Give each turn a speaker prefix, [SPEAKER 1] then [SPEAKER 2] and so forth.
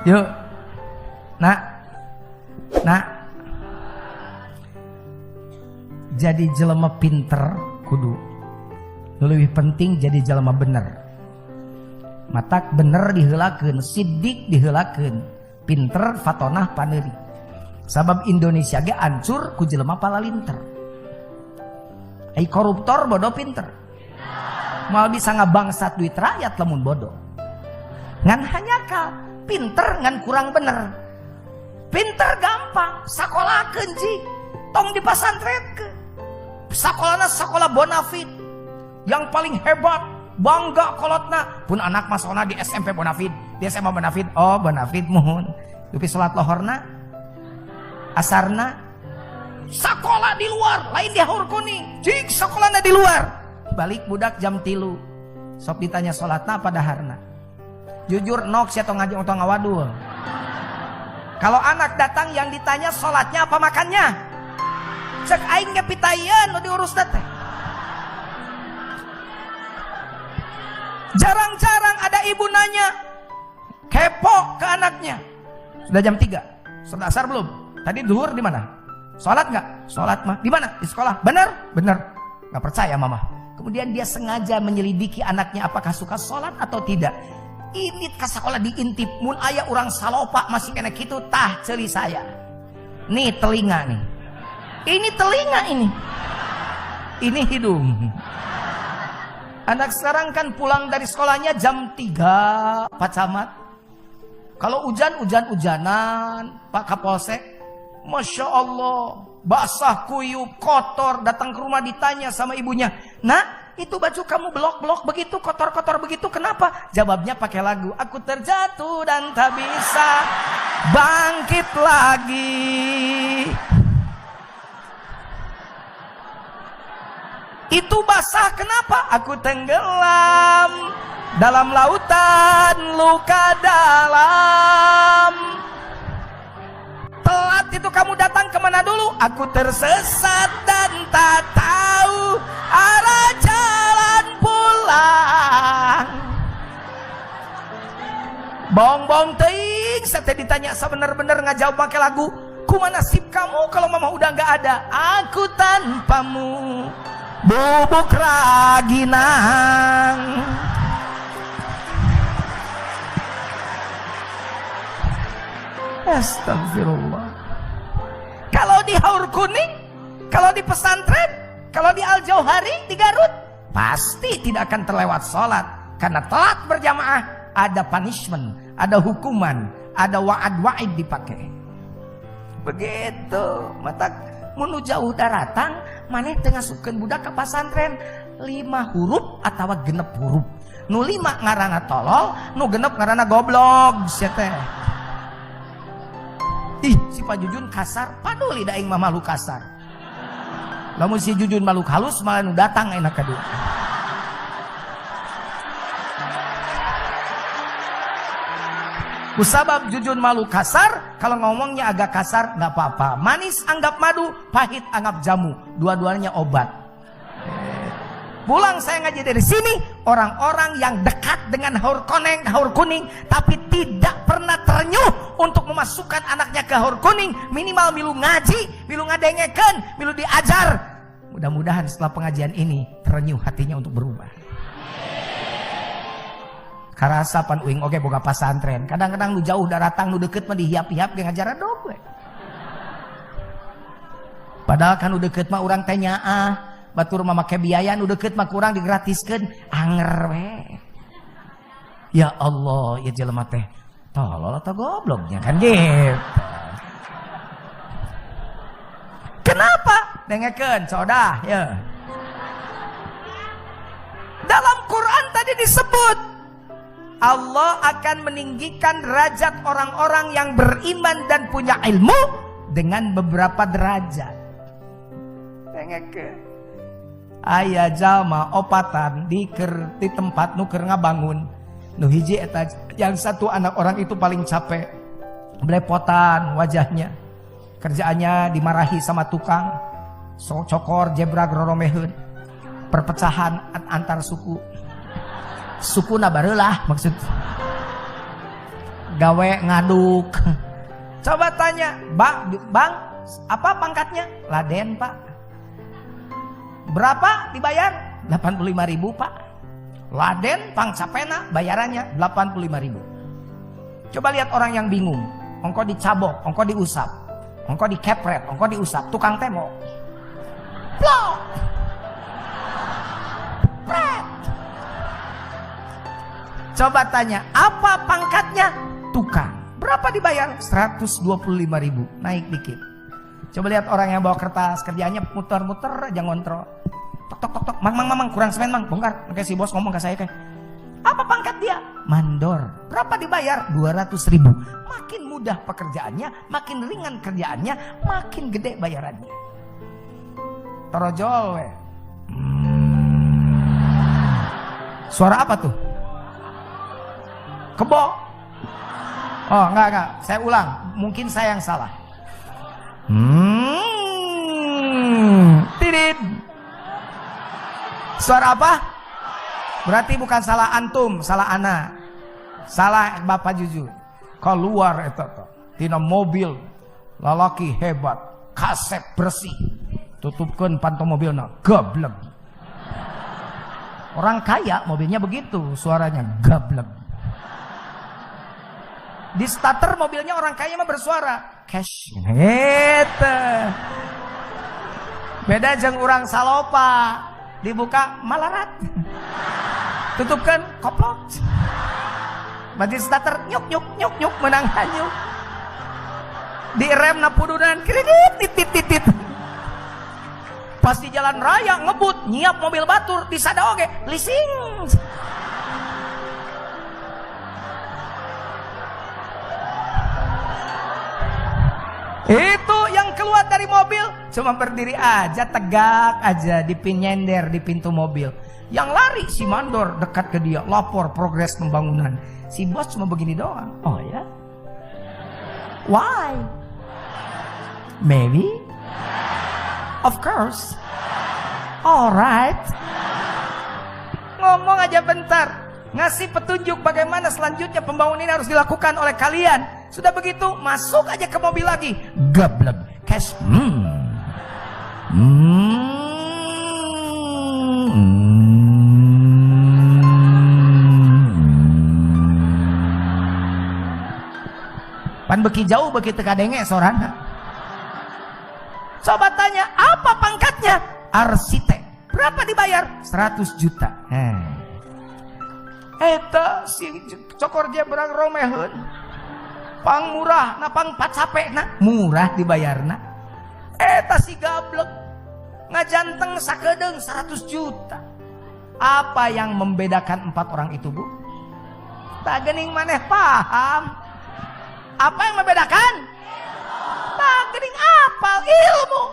[SPEAKER 1] Yuk. Nak. Jadi jelema pinter kudu. Lebih penting jadi jelema bener. Matak bener diheulakeun, sidik diheulakeun, pinter fatonah paneuri. Sabab Indonesia ge ancur ku jelema palalinter. Ai koruptor bodoh pinter. Mal bisa ngabangsat duit rakyat lamun bodoh. Ngan hanyakal, pinter ngan kurang bener. Pinter gampang, sakolakeun cik. Tong dipasantrenkeun. Sakolana sakola bonafid. Yang paling hebat, bangga kolotna. Pun anak masukna di SMP bonafid, di SMA bonafid. Oh bonafid muhun. Dupi salat lohorna, asarna, sakola di luar, lain di haur kuning. Cik sakolana di luar. Balik budak jam 3. Sok ditanya salatna apa daharna. Jujur nok sia tong ngajeng tong ngawadul. Kalau anak datang yang ditanya salatnya apa makannya? Cek aing ge pitayeun nu diurus teh. Jarang-jarang ada ibu nanya, kepo ke anaknya. Sudah jam 3, sudah asar belum? Tadi zuhur di mana? Sholat nggak? Sholat mah di mana? Di sekolah. Benar? Benar. Nggak percaya mama. Kemudian dia sengaja menyelidiki anaknya apakah suka sholat atau tidak. Ini ke sekolah diintip. Mun aya orang salopa masih kena gitu tah celi saya. Nih telinga nih. Ini telinga ini. Ini hidung. Anak sekarang kan pulang dari sekolahnya jam 3 Pak Camat. Kalau hujan-hujanan Pak Kapolsek, Masya Allah, basah kuyup, kotor, datang ke rumah ditanya sama ibunya, nak itu baju kamu blok-blok begitu, kotor-kotor begitu, kenapa? Jawabnya pakai lagu, aku terjatuh dan tak bisa bangkit lagi. Itu basah kenapa? Aku tenggelam dalam lautan luka dalam. Telat itu kamu datang kemana dulu? Aku tersesat dan tak tahu arah jalan pulang. Bong-bong teing, saya ditanya sebenar-benar ngajawab pakai lagu. Kumaha nasib kamu kalau mama udah nggak ada? Aku tanpamu bubuk raginang. Astagfirullah. Kalau di Haur Kuning, kalau di pesantren, kalau di Al Jauhari, di Garut, pasti tidak akan terlewat sholat. Karena telat berjamaah, ada punishment, ada hukuman, ada wa'ad-wa'id dipakai. Begitu. Mata munu jauh daratang, maneh tengah sukeun budak ke pesantren 5 huruf atau 6 huruf. Nu 5 ngaranna tolol, nu 6 ngaranna goblok. Sia teh. Ih, si Pak Jujun kasar, paduli da aing mah malu kasar. Lamun si Jujun malu halus malah nu datang enak kadu. Kusabab Jujun malu kasar, kalau ngomongnya agak kasar nggak apa-apa. Manis anggap madu, pahit anggap jamu. Dua-duanya obat. Pulang saya ngaji dari sini, orang-orang yang dekat dengan Haur Kuning, tapi tidak pernah ternyuh untuk memasukkan anaknya ke Haur Kuning, minimal milu ngaji, milu ngadengekeun, milu diajar. Mudah-mudahan setelah pengajian ini ternyuh hatinya untuk berubah. Karasa pan uing oge boga pasantren. Kadang-kadang nu jauh daratang nu deket mah dihiap-hiap ge ngajaran dog we. Padahal kan nu deket mah urang teh nyaah, batur mah make biaya, nu deket mah kurang digratiskeun, anger we. Ya Allah, ya jelema teh tolol atau gobloknya kan gitu. Kenapa? Dengekeun codah ya. Dalam Quran tadi disebut Allah akan meninggikan derajat orang-orang yang beriman dan punya ilmu dengan beberapa derajat. Aya jalma opatan di tempat nu keur ngabangun. Nu hiji eta yang satu anak orang itu paling capek. Belepotan wajahnya. Kerjaannya dimarahi sama tukang. Cokor jebra groromeheun. Perpecahan antar suku. Suku na bareulah maksud gawe ngaduk. Coba tanya, bang, apa pangkatnya? Laden pak. Berapa dibayar? 85.000 pak. Laden pangcapena bayarannya 85.000. Coba lihat orang yang bingung. Ongko dicabok, ongko diusap, ongko dikepret, ongko diusap, tukang temo. Plok. Pret. Coba tanya, apa pangkatnya? Tukang. Berapa dibayar? 125.000. Naik dikit. Coba lihat orang yang bawa kertas, kerjanya muter-muter aja ngontrol. Tok tok tok tok, mang kurang semen mang, bongkar. Oke, si bos ngomong ke saya kayak, apa pangkat dia? Mandor. Berapa dibayar? 200.000. Makin mudah pekerjaannya, makin ringan kerjaannya, makin gede bayarannya. Torojol we. Suara apa tuh? Kebo. Oh enggak, saya ulang. Mungkin saya yang salah. Tidit. Suara apa? Berarti bukan salah antum, salah ana. Salah bapak jujur. Keluar eta tina mobil lalaki hebat, kasep bersih. Tutupkeun panto mobilna, gablek. Orang kaya mobilnya begitu, suaranya gablek. Di starter mobilnya orang kaya mah bersuara cash. Gitu. Beda jeung urang salopa, dibuka malarat. Tutupkan koplok. Bagi starter nyuk nyuk nyuk nyuk menang hanyuk. Di rem na pudunan kredit titit titit. Pas di jalan raya ngebut nyiap mobil batur di sada oge leasing. Itu yang keluar dari mobil cuma berdiri aja, tegak aja di nyender di pintu mobil. Yang lari si mandor dekat ke dia, lapor progres pembangunan. Si bos cuma begini doang. Oh ya? Why? Maybe? Of course. Alright. Ngomong aja bentar, ngasih petunjuk bagaimana selanjutnya pembangunan ini harus dilakukan oleh kalian. Sudah begitu, masuk aja ke mobil lagi. Gablek. Cash. Pan beki jauh beki teka denge sorana. Coba tanya, apa pangkatnya? Arsitek. Berapa dibayar? 100 juta. Eta si cokor dia berang romeheun. Pang murah, na pang pacape na murah dibayarna. Eta si gablek ngajanteng sakedeung 100 juta. Apa yang membedakan 4 orang itu, Bu? Tak geuning maneh paham. Apa yang membedakan? Tak geuning apal ilmu.